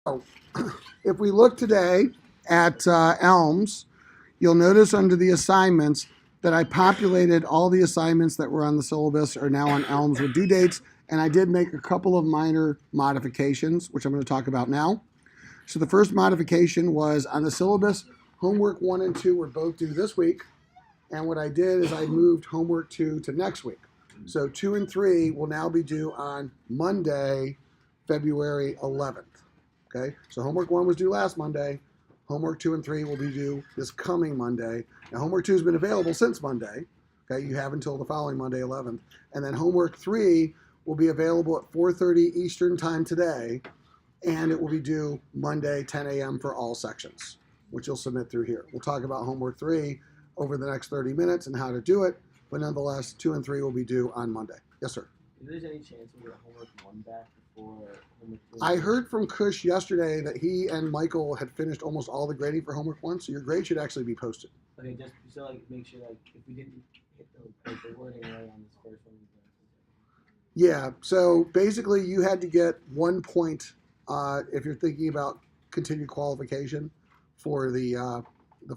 So, if we look today at Elms, you'll notice under the assignments that I populated all the assignments that were on the syllabus are now on Elms with due dates, and I did make a couple of minor modifications, which I'm going to talk about now. So the first modification was on the syllabus, homework 1 and 2 were both due this week, and what I did is I moved homework 2 to next week. So 2 and 3 will now be due on Monday, February 11th. Okay, so homework 1 was due last Monday. Homework 2 and 3 will be due this coming Monday. Now, homework 2 has been available since Monday. Okay, you have until the following Monday, 11th. And then homework 3 will be available at 4:30 Eastern time today, and it will be due Monday, 10 a.m. for all sections, which you'll submit through here. We'll talk about homework 3 over the next 30 minutes and how to do it, but nonetheless, 2 and 3 will be due on Monday. Yes, sir. If there's any chance we'll get homework 1 back before homework 2? I heard from Kush yesterday that he and Michael had finished almost all the grading for homework 1, so your grade should actually be posted. Okay, just so make sure if we didn't hit the wording right on this first one. Yeah, so basically you had to get 1 point if you're thinking about continued qualification for the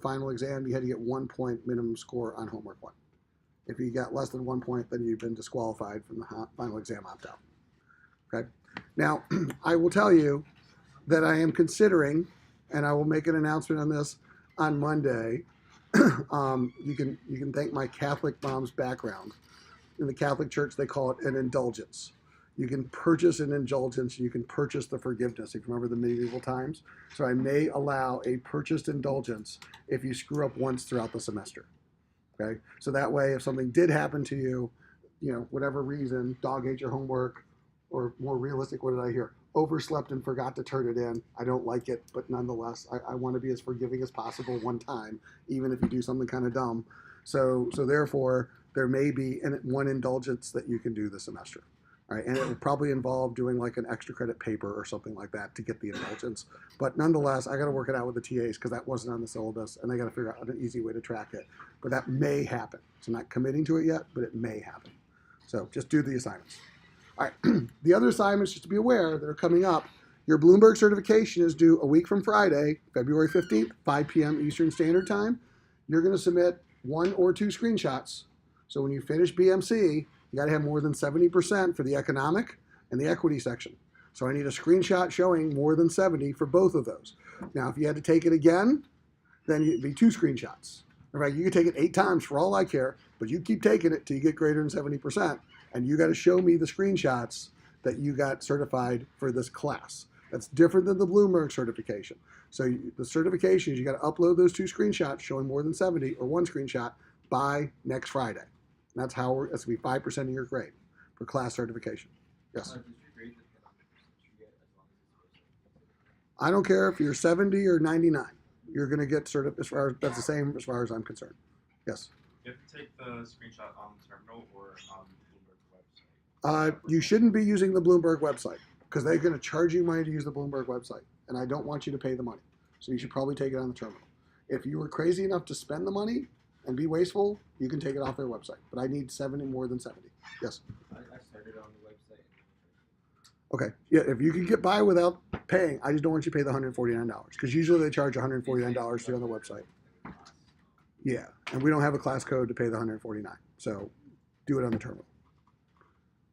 final exam. You had to get 1 point minimum score on homework 1. If you got less than 1 point, then you've been disqualified from the final exam opt-out. Okay. Now, I will tell you that I am considering, and I will make an announcement on this on Monday. You can thank my Catholic mom's background. In the Catholic Church, they call it an indulgence. You can purchase an indulgence. You can purchase the forgiveness, if you remember the medieval times. So I may allow a purchased indulgence if you screw up once throughout the semester. Okay, so that way, if something did happen to you, whatever reason, dog ate your homework, or more realistic, what did I hear? Overslept and forgot to turn it in. I don't like it, but nonetheless, I want to be as forgiving as possible one time, even if you do something kind of dumb. So therefore, there may be one indulgence that you can do this semester. All right, and it will probably involve doing like an extra credit paper or something like that to get the indulgence. But nonetheless, I got to work it out with the TAs because that wasn't on the syllabus, and they got to figure out an easy way to track it. But that may happen. So I'm not committing to it yet, but it may happen. So just do the assignments. All right, the other assignments, just to be aware, that are coming up, your Bloomberg certification is due a week from Friday, February 15th, 5 p.m. Eastern Standard Time. You're going to submit 1 or 2 screenshots. So when you finish BMC, you got to have more than 70% for the economic and the equity section. So I need a screenshot showing more than 70 for both of those. Now, if you had to take it again, then it'd be 2 screenshots. All right, you can take it 8 times for all I care, but you keep taking it till you get greater than 70%. And you got to show me the screenshots that you got certified for this class. That's different than the Bloomberg certification. So the certification is you got to upload those 2 screenshots showing more than 70 or 1 screenshot by next Friday. And that's how that's going to be 5% of your grade for class certification. Yes? I don't care if you're 70 or 99. You're going to get certified. That's the same as far as I'm concerned. Yes? You have to take the screenshot on the terminal or on the Bloomberg website? You shouldn't be using the Bloomberg website because they're going to charge you money to use the Bloomberg website. And I don't want you to pay the money. So you should probably take it on the terminal. If you were crazy enough to spend the money and be wasteful, you can take it off their website. But I need 70, more than 70. Yes? I started on the website. Okay. Yeah, if you can get by without paying, I just don't want you to pay the $149 because usually they charge $149 to be on the website. Yeah, and we don't have a class code to pay the $149. So do it on the terminal.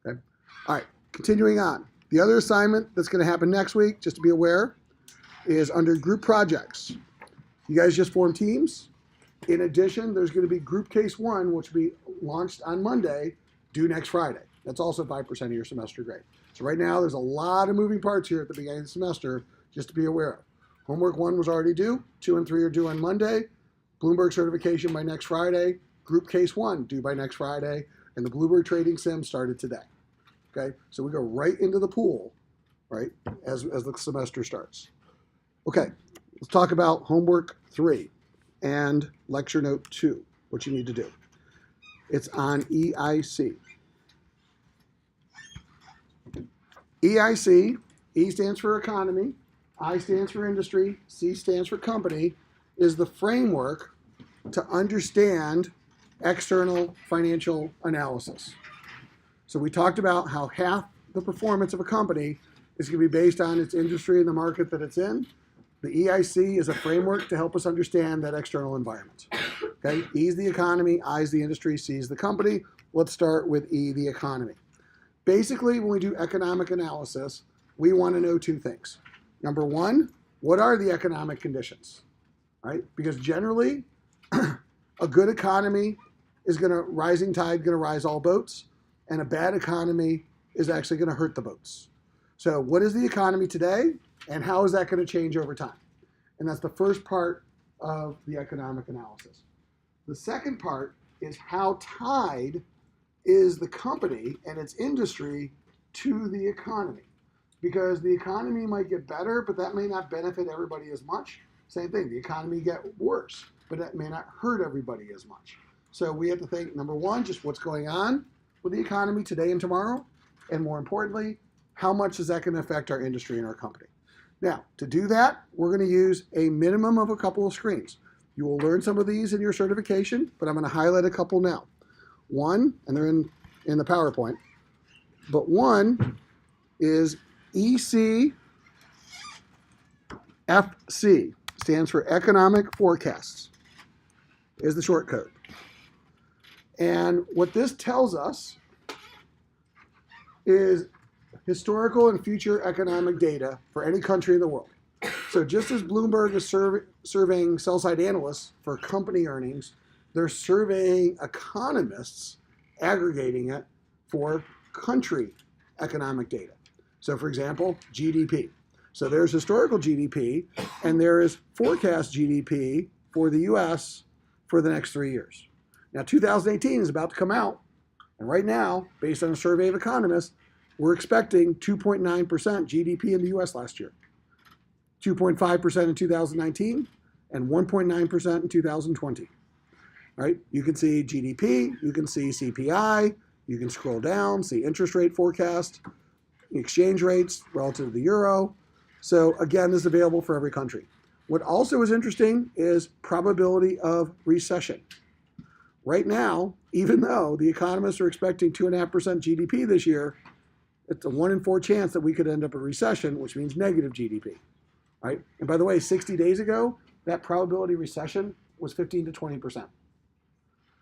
Okay. All right. Continuing on. The other assignment that's going to happen next week, just to be aware, is under group projects. You guys just formed teams. In addition, there's going to be group case 1, which will be launched on Monday, due next Friday. That's also 5% of your semester grade. So right now, there's a lot of moving parts here at the beginning of the semester, just to be aware of. Homework 1 was already due. 2 and 3 are due on Monday. Bloomberg certification by next Friday. Group case 1 due by next Friday. And the Bloomberg trading sim started today. Okay, so we go right into the pool, right, as the semester starts. Okay, let's talk about homework 3 and lecture note 2, what you need to do. It's on EIC. EIC, E stands for economy, I stands for industry, C stands for company, is the framework to understand external financial analysis. So we talked about how half the performance of a company It's going to be based on its industry and the market that it's in. The EIC is a framework to help us understand that external environment. Okay, E is the economy, I is the industry, C is the company. Let's start with E, the economy. Basically, when we do economic analysis, we want to know two things. Number one, what are the economic conditions? Right? Because generally, a good economy is going to, rising tide going to rise all boats, and a bad economy is actually going to hurt the boats. So what is the economy today, and how is that going to change over time? And that's the first part of the economic analysis. The second part is how tied is the company and its industry to the economy. Because the economy might get better, but that may not benefit everybody as much. Same thing, the economy get worse, but that may not hurt everybody as much. So we have to think, number one, just what's going on with the economy today and tomorrow, and more importantly, how much is that going to affect our industry and our company? Now, to do that, we're going to use a minimum of a couple of screens. You will learn some of these in your certification, but I'm going to highlight a couple now. One, and they're in the PowerPoint, but one is ECFC, stands for Economic Forecasts, is the short code. And what this tells us is historical and future economic data for any country in the world. So just as Bloomberg is surveying sell-side analysts for company earnings, they're surveying economists, aggregating it for country economic data. So for example, GDP. So there's historical GDP, and there is forecast GDP for the US for the next 3 years. Now 2018 is about to come out, and right now, based on a survey of economists, we're expecting 2.9% GDP in the US last year, 2.5% in 2019, and 1.9% in 2020. Right? You can see GDP, you can see CPI, you can scroll down, see interest rate forecast, exchange rates relative to the euro. So again, this is available for every country. What also is interesting is probability of recession. Right now, even though the economists are expecting 2.5% GDP this year, it's a 1 in 4 chance that we could end up in a recession, which means negative GDP. Right? And by the way, 60 days ago, that probability of recession was 15 to 20%.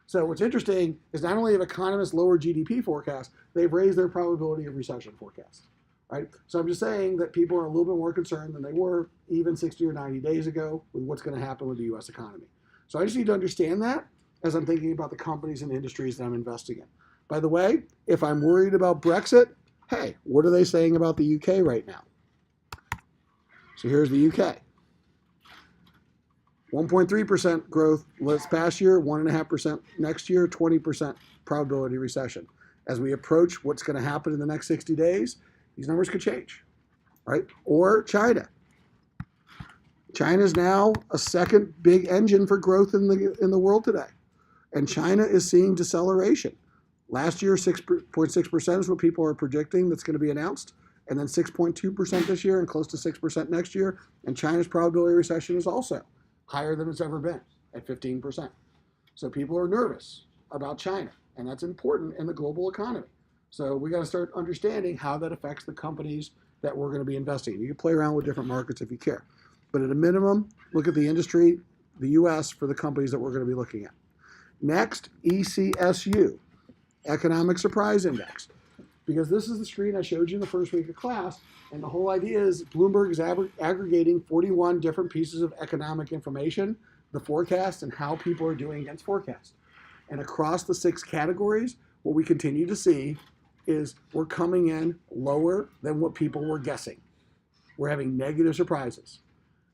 So what's interesting is not only have economists lowered GDP forecasts, they've raised their probability of recession forecast. Right? So I'm just saying that people are a little bit more concerned than they were even 60 or 90 days ago with what's going to happen with the US economy. So I just need to understand that as I'm thinking about the companies and industries that I'm investing in. By the way, if I'm worried about Brexit, hey, what are they saying about the UK right now? So here's the UK. 1.3% growth this past year, 1.5% next year, 20% probability recession. As we approach what's going to happen in the next 60 days, these numbers could change, right? Or China. China is now a second big engine for growth in the world today. And China is seeing deceleration. Last year, 6.6% is what people are predicting that's going to be announced. And then 6.2% this year and close to 6% next year. And China's probability of recession is also higher than it's ever been at 15%. So people are nervous about China, and that's important in the global economy. So we got to start understanding how that affects the companies that we're going to be investing in. You can play around with different markets if you care. But at a minimum, look at the industry, the US, for the companies that we're going to be looking at. Next, ECSU, Economic Surprise Index. Because this is the screen I showed you in the first week of class, and the whole idea is Bloomberg is aggregating 41 different pieces of economic information, the forecast, and how people are doing against forecast. And across the 6 categories, what we continue to see is we're coming in lower than what people were guessing. We're having negative surprises.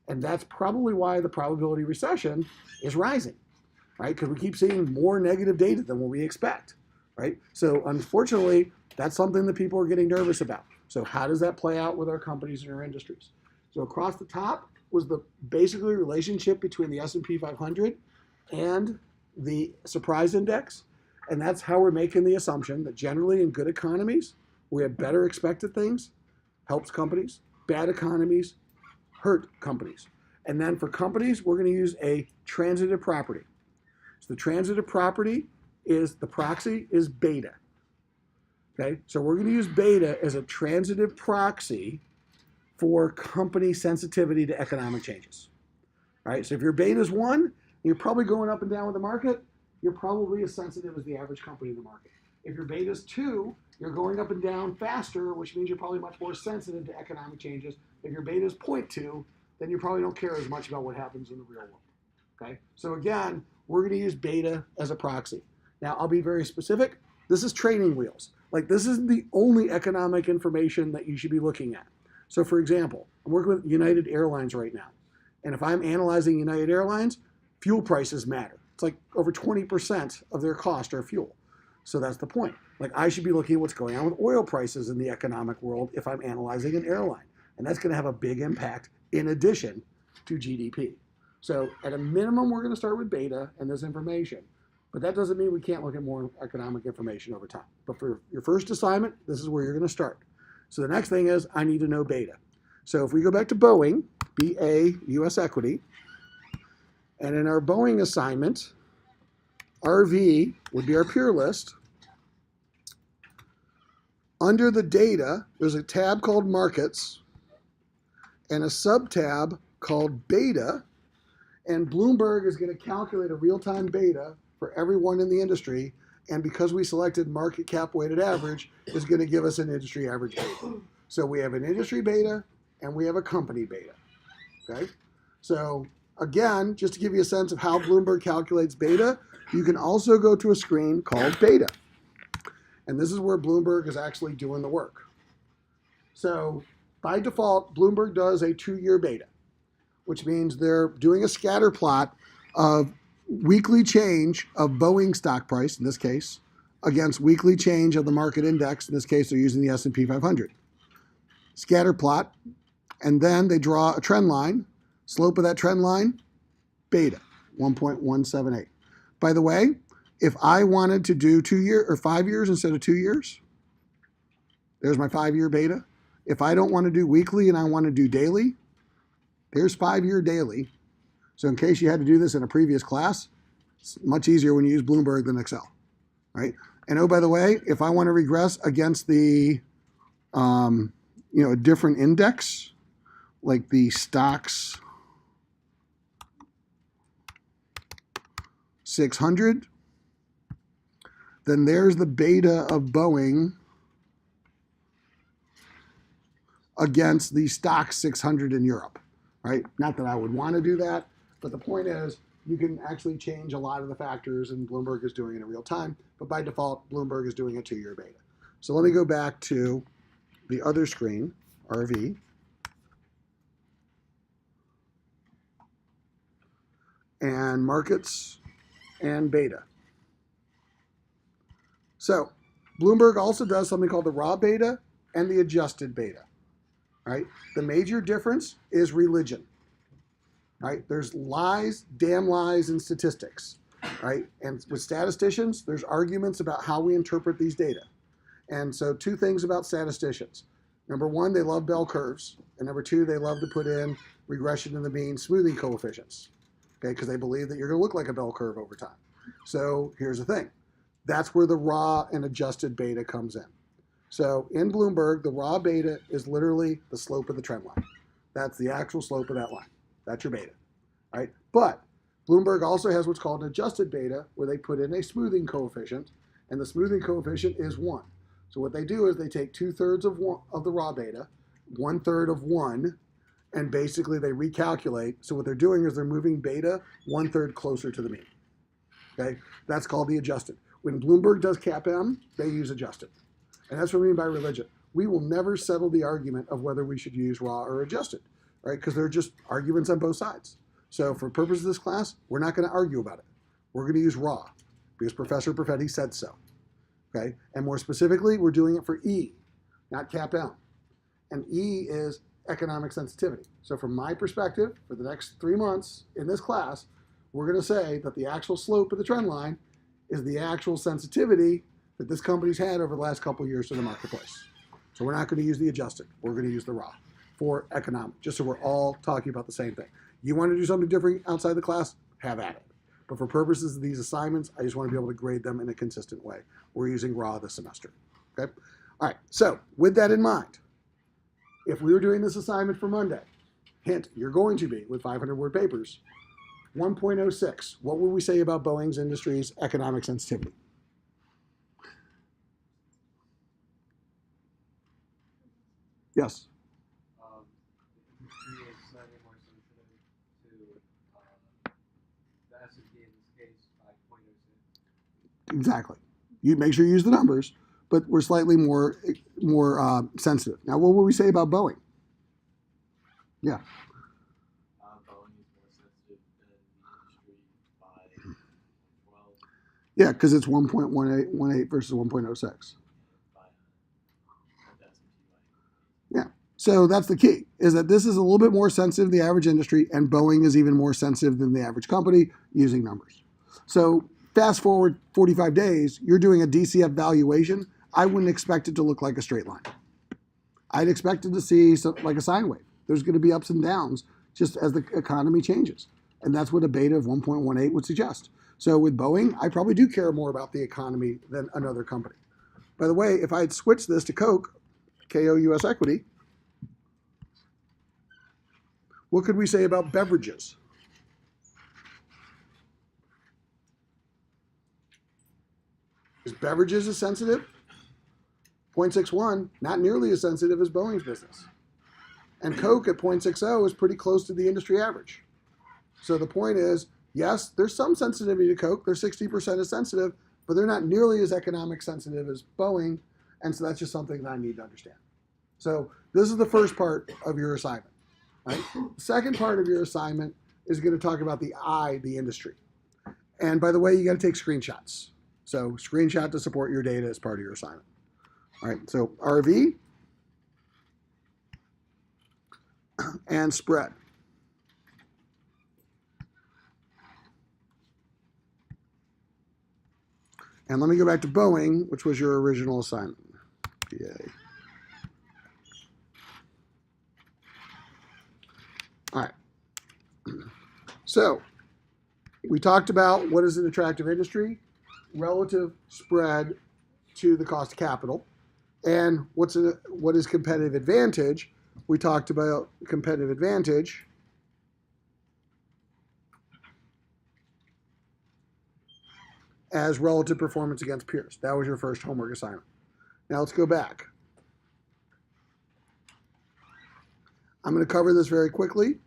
And that's probably why the probability of recession is rising, right? Because we keep seeing more negative data than what we expect, right? So unfortunately, that's something that people are getting nervous about. So how does that play out with our companies and our industries? So across the top was the basically relationship between the S&P 500 and the surprise index. And that's how we're making the assumption that generally in good economies, we have better expected things, helps companies. Bad economies hurt companies. And then for companies, we're going to use a transitive property. So the transitive property is, the proxy is beta. Okay, so we're going to use beta as a transitive proxy for company sensitivity to economic changes. Right? So if your beta is 1, you're probably going up and down with the market, you're probably as sensitive as the average company in the market. If your beta is 2, you're going up and down faster, which means you're probably much more sensitive to economic changes. If your beta is 0.2, then you probably don't care as much about what happens in the real world. Okay? So again, we're going to use beta as a proxy. Now, I'll be very specific. This is training wheels. Like, this isn't the only economic information that you should be looking at. So for example, I'm working with United Airlines right now. And if I'm analyzing United Airlines, fuel prices matter. It's like over 20% of their cost are fuel. So that's the point. Like, I should be looking at what's going on with oil prices in the economic world if I'm analyzing an airline. And that's going to have a big impact in addition to GDP. So at a minimum, we're going to start with beta and this information. But that doesn't mean we can't look at more economic information over time. But for your first assignment, this is where you're going to start. So the next thing is I need to know beta. So if we go back to Boeing, BA, US equity, and in our Boeing assignment, RV would be our peer list. Under the data, there's a tab called markets and a sub-tab called beta. And Bloomberg is going to calculate a real-time beta for everyone in the industry. And because we selected market cap weighted average, is going to give us an industry average beta. So we have an industry beta and we have a company beta. Okay? So again, just to give you a sense of how Bloomberg calculates beta, you can also go to a screen called beta. And this is where Bloomberg is actually doing the work. So by default, Bloomberg does a 2-year beta, which means they're doing a scatter plot of weekly change of Boeing stock price, in this case, against weekly change of the market index. In this case, they're using the S&P 500. Scatter plot, and then they draw a trend line. Slope of that trend line, beta, 1.178. By the way, if I wanted to do 2 years or 5 years instead of 2 years, there's my 5-year beta. If I don't want to do weekly and I want to do daily, there's 5-year daily. So in case you had to do this in a previous class, it's much easier when you use Bloomberg than Excel, right? And oh, by the way, if I want to regress against the, a different index, like the stocks 600, then there's the beta of Boeing against the stock 600 in Europe, right? Not that I would want to do that, but the point is you can actually change a lot of the factors, and Bloomberg is doing it in real time, but by default, Bloomberg is doing a 2-year beta. So let me go back to the other screen, RV. And markets and beta. So Bloomberg also does something called the raw beta and the adjusted beta, right? The major difference is religion, right? There's lies, damn lies in statistics, right? And with statisticians, there's arguments about how we interpret these data. And so 2 things about statisticians. Number 1, they love bell curves. And number 2, they love to put in regression to the mean smoothing coefficients, okay? Because they believe that you're going to look like a bell curve over time. So here's the thing. That's where the raw and adjusted beta comes in. So in Bloomberg, the raw beta is literally the slope of the trend line. That's the actual slope of that line. That's your beta, right? But Bloomberg also has what's called an adjusted beta, where they put in a smoothing coefficient, and the smoothing coefficient is 1. So what they do is they take 2/3 of the raw beta, 1/3 of 1, and basically they recalculate. So what they're doing is they're moving beta 1/3 closer to the mean. Okay, that's called the adjusted. When Bloomberg does CAPM, they use adjusted. And that's what I mean by religion. We will never settle the argument of whether we should use raw or adjusted, right? Because they're just arguments on both sides. So for purposes of this class, we're not going to argue about it. We're going to use raw because Professor Perfetti said so. Okay, and more specifically, we're doing it for E, not CAPM. And E is economic sensitivity. So from my perspective, for the next 3 months in this class, we're going to say that the actual slope of the trend line is the actual sensitivity that this company's had over the last couple of years to the marketplace. So we're not going to use the adjusted. We're going to use the raw for economic, just so we're all talking about the same thing. You want to do something different outside the class? Have at it. But for purposes of these assignments, I just want to be able to grade them in a consistent way. We're using raw this semester. Okay? All right, so with that in mind, If we were doing this assignment for Monday, hint, you're going to be with 500-word papers, 1.06, what would we say about Boeing's industry's economic sensitivity? Yes. The industry is slightly more sensitive to the S&P in this case, 5.06. Exactly. You make sure you use the numbers, but we're slightly more sensitive. Now, what would we say about Boeing? Yeah. Boeing is more sensitive than the industry by 12 Yeah, because it's 1.18 versus 1.06. by a S&P Yeah. So that's the key, is that this is a little bit more sensitive than the average industry, and Boeing is even more sensitive than the average company using numbers. So fast forward 45 days, you're doing a DCF valuation. I wouldn't expect it to look like a straight line. I'd expect it to see something like a sine wave. There's going to be ups and downs just as the economy changes. And that's what a beta of 1.18 would suggest. So with Boeing, I probably do care more about the economy than another company. By the way, if I had switched this to Coke, KO US equity, what could we say about beverages? Is beverages as sensitive? 0.61, not nearly as sensitive as Boeing's business. And Coke at 0.60 is pretty close to the industry average. So the point is, yes, there's some sensitivity to Coke. They're 60% as sensitive, but they're not nearly as economic sensitive as Boeing. And so that's just something that I need to understand. So this is the first part of your assignment. Right? The second part of your assignment is going to talk about the industry. And by the way, you got to take screenshots. So screenshot to support your data as part of your assignment. All right, so RV and spread. And let me go back to Boeing, which was your original assignment. PA. All right. So we talked about what is an attractive industry, relative spread to the cost of capital, and what is competitive advantage. We talked about competitive advantage as relative performance against peers. That was your first homework assignment. Now let's go back. I'm going to cover this very quickly,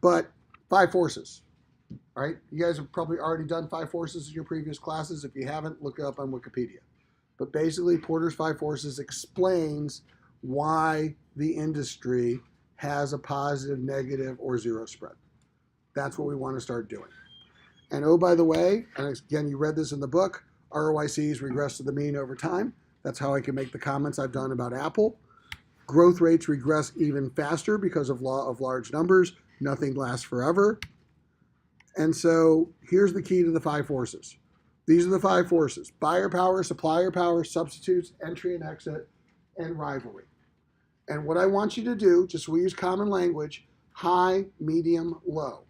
but 5 forces. All right, you guys have probably already done 5 forces in your previous classes. If you haven't, look it up on Wikipedia. But basically, Porter's 5 forces explains why the industry has a positive, negative, or zero spread. That's what we want to start doing. And oh, by the way, and again, you read this in the book, ROICs regress to the mean over time. That's how I can make the comments I've done about Apple. Growth rates regress even faster because of law of large numbers. Nothing lasts forever. And so here's the key to the 5 forces. These are the 5 forces: buyer power, supplier power, substitutes, entry and exit, and rivalry. And what I want you to do, just so we use common language, high, medium, low.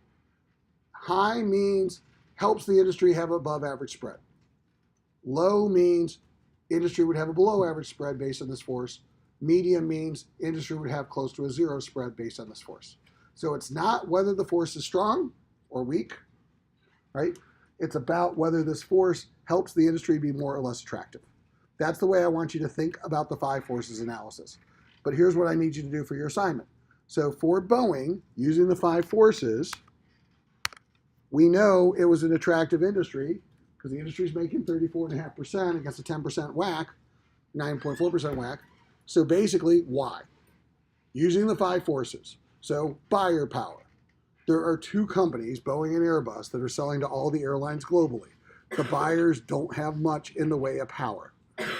High means helps the industry have above average spread. Low means industry would have a below average spread based on this force. Medium means industry would have close to a zero spread based on this force. So it's not whether the force is strong or weak, right? It's about whether this force helps the industry be more or less attractive. That's the way I want you to think about the 5 forces analysis. But here's what I need you to do for your assignment. So for Boeing, using the 5 forces, we know it was an attractive industry because the industry is making 34.5% against a 10% WACC, 9.4% WACC. So basically, why? Using the 5 forces. So buyer power. There are 2 companies, Boeing and Airbus, that are selling to all the airlines globally. The buyers don't have much in the way of power.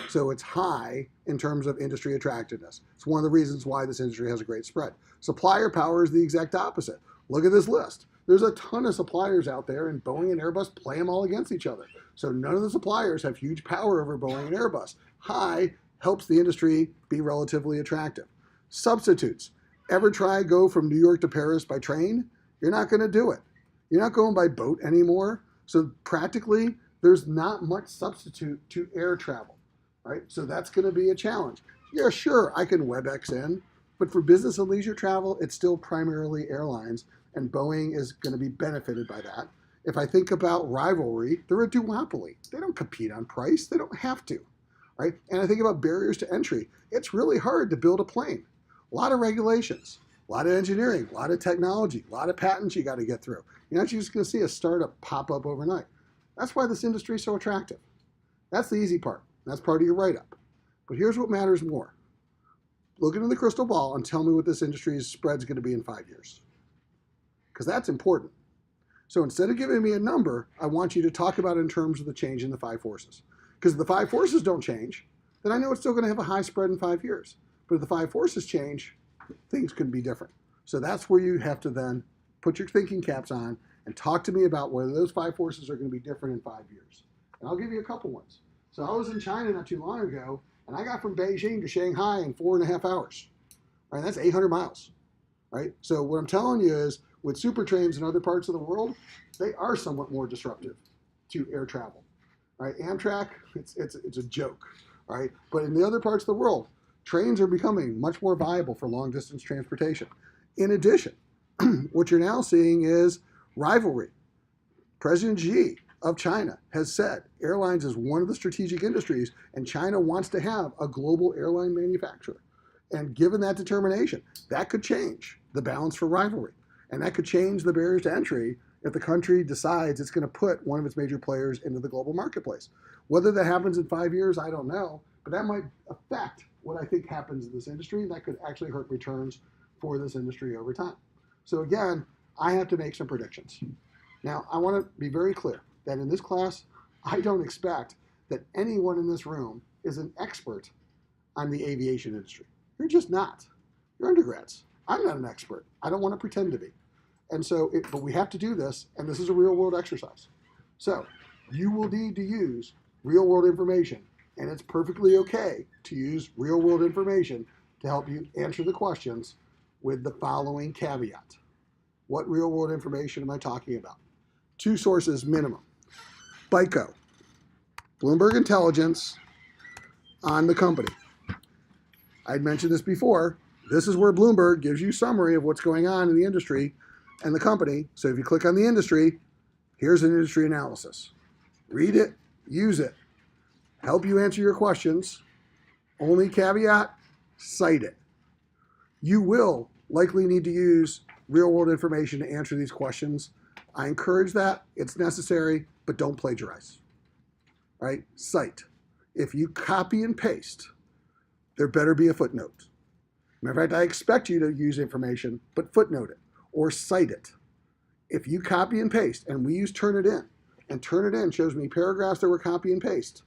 So it's high in terms of industry attractiveness. It's one of the reasons why this industry has a great spread. Supplier power is the exact opposite. Look at this list. There's a ton of suppliers out there, and Boeing and Airbus play them all against each other. So none of the suppliers have huge power over Boeing and Airbus. High helps the industry be relatively attractive. Substitutes. Ever try go from New York to Paris by train? You're not going to do it. You're not going by boat anymore. So practically, there's not much substitute to air travel, right? So that's going to be a challenge. Yeah, sure, I can WebEx in, but for business and leisure travel, it's still primarily airlines, and Boeing is going to be benefited by that. If I think about rivalry, they're a duopoly. They don't compete on price. They don't have to, right? And I think about barriers to entry. It's really hard to build a plane. A lot of regulations, a lot of engineering, a lot of technology, a lot of patents you got to get through. You're not just going to see a startup pop up overnight. That's why this industry is so attractive. That's the easy part. That's part of your write-up. But here's what matters more. Look into the crystal ball and tell me what this industry's spread is going to be in 5 years. Because that's important. So instead of giving me a number, I want you to talk about it in terms of the change in the five forces. Because if the five forces don't change, then I know it's still going to have a high spread in 5 years. But if the five forces change, things could be different. So that's where you have to then put your thinking caps on and talk to me about whether those five forces are going to be different in 5 years. And I'll give you a couple ones. So I was in China not too long ago, and I got from Beijing to Shanghai in 4.5 hours. Right, that's 800 miles. Right. So what I'm telling you is, with super trains in other parts of the world, they are somewhat more disruptive to air travel. Right. Amtrak, it's a joke. Right. But in the other parts of the world, trains are becoming much more viable for long distance transportation. In addition, what you're now seeing is rivalry. President Xi of China has said airlines is one of the strategic industries, and China wants to have a global airline manufacturer. And given that determination, that could change the balance for rivalry. And that could change the barriers to entry if the country decides it's going to put one of its major players into the global marketplace. Whether that happens in 5 years, I don't know, but that might affect what I think happens in this industry. That could actually hurt returns for this industry over time. So again, I have to make some predictions. Now, I want to be very clear that in this class, I don't expect that anyone in this room is an expert on the aviation industry. You're just not. You're undergrads. I'm not an expert. I don't want to pretend to be. And so, but we have to do this, and this is a real world exercise. So you will need to use real world information, and it's perfectly okay to use real world information to help you answer the questions with the following caveat. What real world information am I talking about? 2 sources minimum. BICO, Bloomberg Intelligence on the company. I'd mentioned this before. This is where Bloomberg gives you a summary of what's going on in the industry and the company. So if you click on the industry, here's an industry analysis. Read it, use it, help you answer your questions. Only caveat, cite it. You will likely need to use real world information to answer these questions. I encourage that. It's necessary, but don't plagiarize. Right? Cite. If you copy and paste, there better be a footnote. Matter of fact, I expect you to use information, but footnote it or cite it. If you copy and paste, and we use Turnitin, and Turnitin shows me paragraphs that were copy and paste,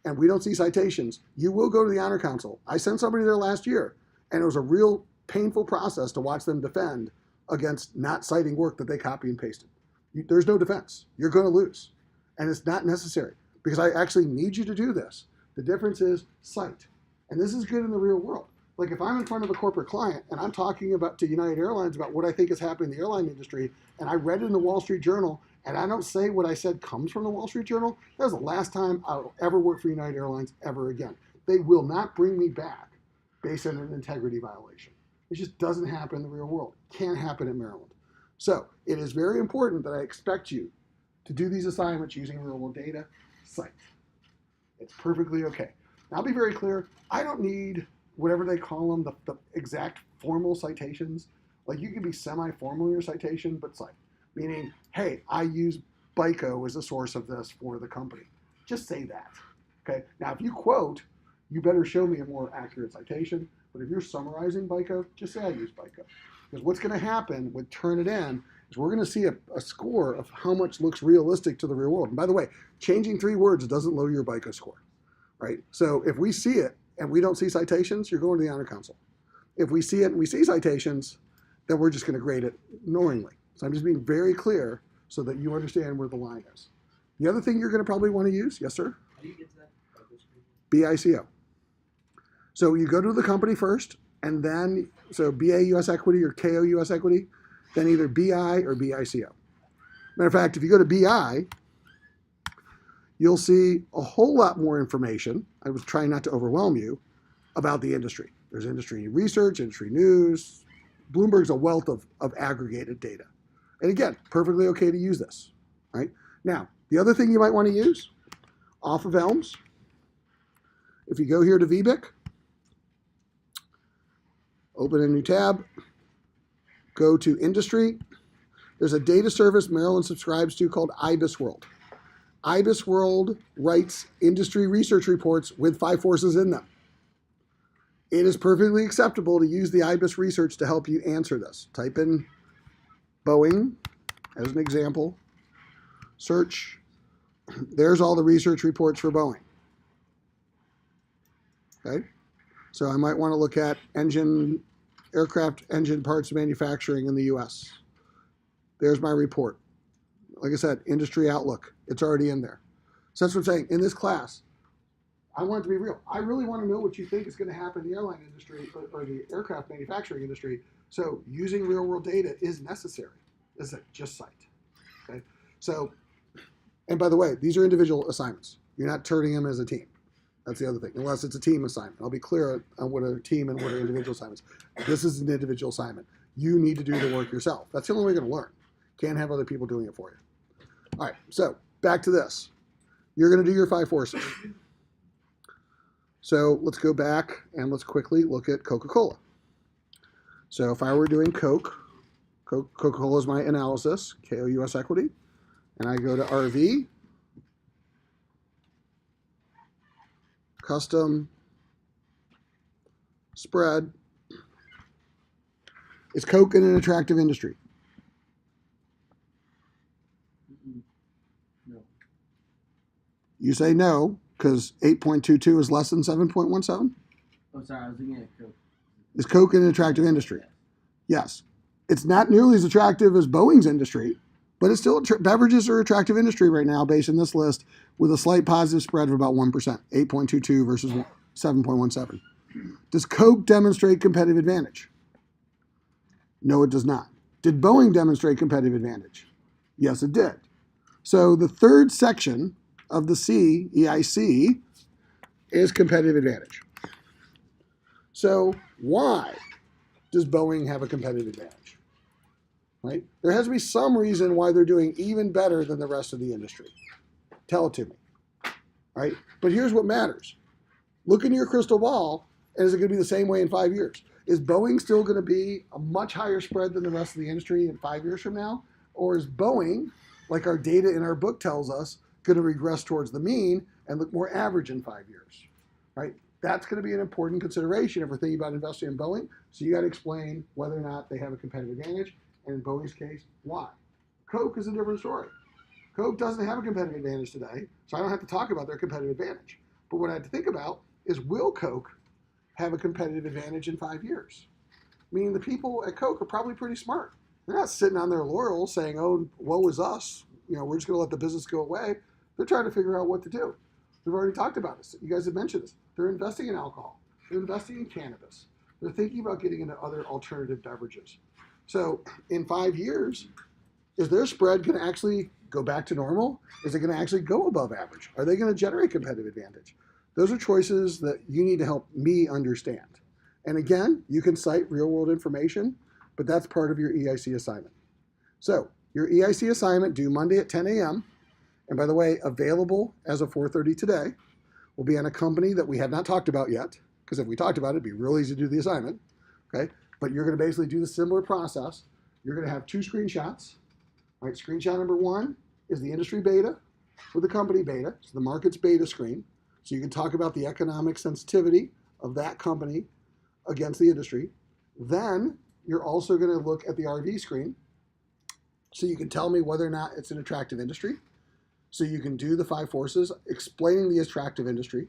and we don't see citations, you will go to the Honor Council. I sent somebody there last year, and it was a real painful process to watch them defend against not citing work that they copy and pasted. There's no defense. You're going to lose. And it's not necessary because I actually need you to do this. The difference is cite. And this is good in the real world. Like if I'm in front of a corporate client and I'm talking about to United Airlines about what I think is happening in the airline industry, and I read it in the Wall Street Journal, and I don't say what I said comes from the Wall Street Journal, that was the last time I'll ever work for United Airlines ever again. They will not bring me back based on an integrity violation. It just doesn't happen in the real world. Can't happen in Maryland. So it is very important that I expect you to do these assignments using real world data. Cite. It's perfectly okay. Now, I'll be very clear. I don't need whatever they call them, the exact formal citations. Like you can be semi-formal in your citation, but cite. Meaning, hey, I use BICO as a source of this for the company. Just say that. Okay. Now, if you quote, you better show me a more accurate citation. But if you're summarizing BICO, just say I use BICO. Because what's going to happen with Turnitin is we're going to see a score of how much looks realistic to the real world. And by the way, changing 3 words doesn't lower your BICO score, right? So if we see it and we don't see citations, you're going to the Honor Council. If we see it and we see citations, then we're just going to grade it knowingly. So I'm just being very clear so that you understand where the line is. The other thing you're going to probably want to use, yes, sir? How do you get to that? BICO. So you go to the company first, and then, so BA US Equity or KO US Equity, then either BI or BICO. Matter of fact, if you go to BI, you'll see a whole lot more information. I was trying not to overwhelm you, about the industry. There's industry research, industry news. Bloomberg's a wealth of aggregated data. And again, perfectly okay to use this, right? Now, the other thing you might want to use, off of Elms, if you go here to VBIC, open a new tab, go to industry. There's a data service Maryland subscribes to called IBIS World. IBIS World writes industry research reports with 5 forces in them. It is perfectly acceptable to use the IBIS research to help you answer this. Type in Boeing as an example. Search. There's all the research reports for Boeing. Okay? So I might want to look at aircraft engine parts manufacturing in the US. There's my report. Like I said, industry outlook. It's already in there. So that's what I'm saying. In this class, I want it to be real. I really want to know what you think is going to happen in the airline industry or the aircraft manufacturing industry. So using real world data is necessary. It's a just cite. Okay. So, and by the way, these are individual assignments. You're not turning them as a team. That's the other thing, unless it's a team assignment. I'll be clear on what are team and what are individual assignments. This is an individual assignment. You need to do the work yourself. That's the only way you're going to learn. Can't have other people doing it for you. All right, so back to this. You're going to do your 5 forces. So let's go back and let's quickly look at Coca-Cola. So if I were doing Coca-Cola is my analysis, KOUS equity, and I go to RV, custom, spread. Is Coke in an attractive industry? No. You say no, because 8.22 is less than 7.17? Oh, sorry, I was looking at Coke. Is Coke in an attractive industry? Yes. It's not nearly as attractive as Boeing's industry, but it's still, beverages are attractive industry right now based on this list with a slight positive spread of about 1%, 8.22 versus 7.17. Does Coke demonstrate competitive advantage? No, it does not. Did Boeing demonstrate competitive advantage? Yes, it did. So the third section of the C, EIC, is competitive advantage. So why does Boeing have a competitive advantage? Right? There has to be some reason why they're doing even better than the rest of the industry. Tell it to me. Right? But here's what matters. Look into your crystal ball, and is it going to be the same way in 5 years? Is Boeing still going to be a much higher spread than the rest of the industry in 5 years from now? Or is Boeing, like our data in our book tells us, going to regress towards the mean and look more average in 5 years? Right? That's going to be an important consideration if we're thinking about investing in Boeing. So you got to explain whether or not they have a competitive advantage, and in Boeing's case, why. Coke is a different story. Coke doesn't have a competitive advantage today, so I don't have to talk about their competitive advantage. But what I have to think about is, will Coke have a competitive advantage in 5 years? Meaning the people at Coke are probably pretty smart. They're not sitting on their laurels saying, oh, woe is us. We're just going to let the business go away. They're trying to figure out what to do. We've already talked about this. You guys have mentioned this. They're investing in alcohol. They're investing in cannabis. They're thinking about getting into other alternative beverages. So in 5 years, is their spread going to actually go back to normal? Is it going to actually go above average? Are they going to generate competitive advantage? Those are choices that you need to help me understand. And again, you can cite real world information, but that's part of your EIC assignment. So your EIC assignment due Monday at 10 a.m. And by the way, available as of 4:30 today, will be on a company that we have not talked about yet, because if we talked about it, it'd be real easy to do the assignment. Okay, but you're going to basically do the similar process. You're going to have 2 screenshots. All right, screenshot number 1 is the industry beta with the company beta, so the market's beta screen. So you can talk about the economic sensitivity of that company against the industry. Then you're also going to look at the RV screen, so you can tell me whether or not it's an attractive industry. So you can do the 5 forces explaining the attractive industry,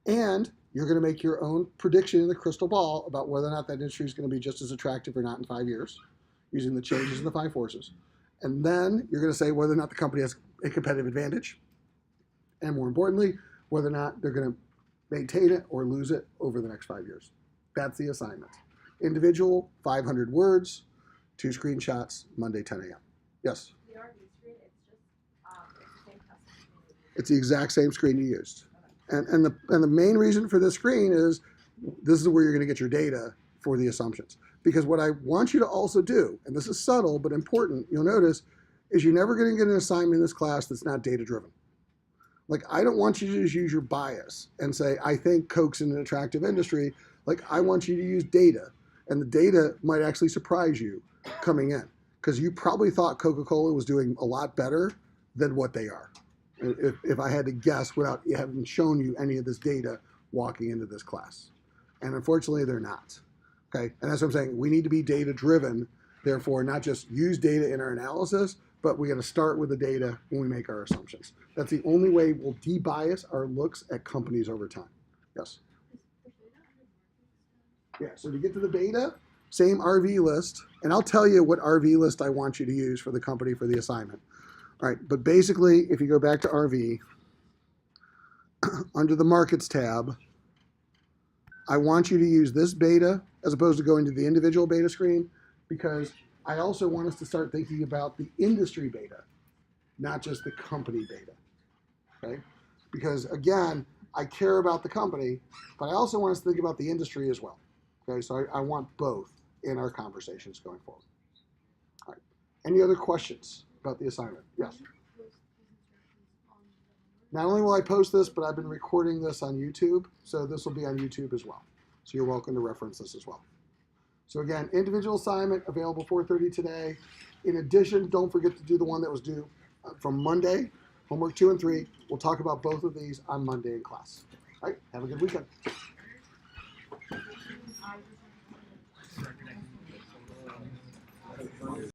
and you're going to make your own prediction in the crystal ball about whether or not that industry is going to be just as attractive or not in 5 years, using the changes in the 5 forces. And then you're going to say whether or not the company has a competitive advantage, and more importantly, whether or not they're going to maintain it or lose it over the next 5 years. That's the assignment. Individual, 500 words, 2 screenshots, Monday, 10 a.m. Yes? The RV screen, it's the same custom screen. It's the exact same screen you used. And the main reason for this screen is this is where you're going to get your data for the assumptions. Because what I want you to also do, and this is subtle but important, you'll notice, is you're never going to get an assignment in this class that's not data driven. Like, I don't want you to just use your bias and say, I think Coke's in an attractive industry. Like, I want you to use data. And the data might actually surprise you coming in. Because you probably thought Coca-Cola was doing a lot better than what they are. If I had to guess without having shown you any of this data walking into this class. And unfortunately, they're not. Okay, and that's what I'm saying. We need to be data driven, therefore not just use data in our analysis, but we're going to start with the data when we make our assumptions. That's the only way we'll de-bias our looks at companies over time. Yes? Yeah, so to get to the beta, same RV list, and I'll tell you what RV list I want you to use for the company for the assignment. All right, but basically, if you go back to RV, under the Markets tab, I want you to use this beta as opposed to going to the individual beta screen, because I also want us to start thinking about the industry beta, not just the company beta, okay? Because again, I care about the company, but I also want us to think about the industry as well, okay? So I want both in our conversations going forward. All right, any other questions about the assignment? Yes? Not only will I post this, but I've been recording this on YouTube, so this will be on YouTube as well. So you're welcome to reference this as well. So again, individual assignment available 4:30 today. In addition, don't forget to do the one that was due from Monday, homework 2 and 3. We'll talk about both of these on Monday in class. All right, have a good weekend. I